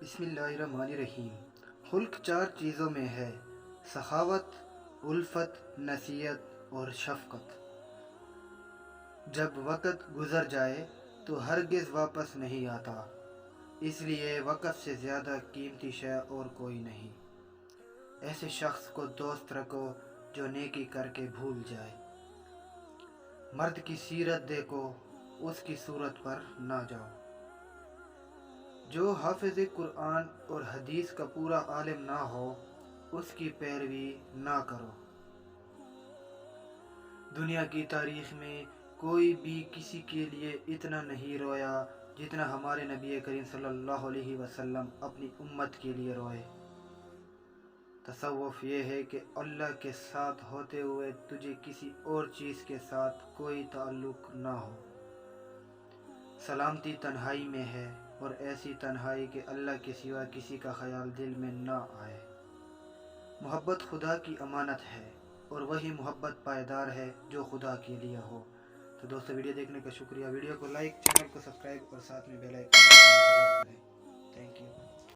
بسم اللہ الرحمن الرحیم۔ خلق چار چیزوں میں ہے: سخاوت، الفت، نصیحت اور شفقت۔ جب وقت گزر جائے تو ہرگز واپس نہیں آتا، اس لیے وقت سے زیادہ قیمتی شے اور کوئی نہیں۔ ایسے شخص کو دوست رکھو جو نیکی کر کے بھول جائے۔ مرد کی سیرت دیکھو، اس کی صورت پر نہ جاؤ۔ جو حافظ قرآن اور حدیث کا پورا عالم نہ ہو، اس کی پیروی نہ کرو۔ دنیا کی تاریخ میں کوئی بھی کسی کے لیے اتنا نہیں رویا جتنا ہمارے نبی کریم صلی اللہ علیہ وسلم اپنی امت کے لیے روئے۔ تصوف یہ ہے کہ اللہ کے ساتھ ہوتے ہوئے تجھے کسی اور چیز کے ساتھ کوئی تعلق نہ ہو۔ سلامتی تنہائی میں ہے، اور ایسی تنہائی کہ اللہ کے سوا کسی کا خیال دل میں نہ آئے۔ محبت خدا کی امانت ہے، اور وہی محبت پائیدار ہے جو خدا کے لیے ہو۔ تو دوستو، ویڈیو دیکھنے کا شکریہ۔ ویڈیو کو لائک، چینل کو سبسکرائب اور ساتھ میں بیل آئیکن کو ضرور کریں۔ Thank you.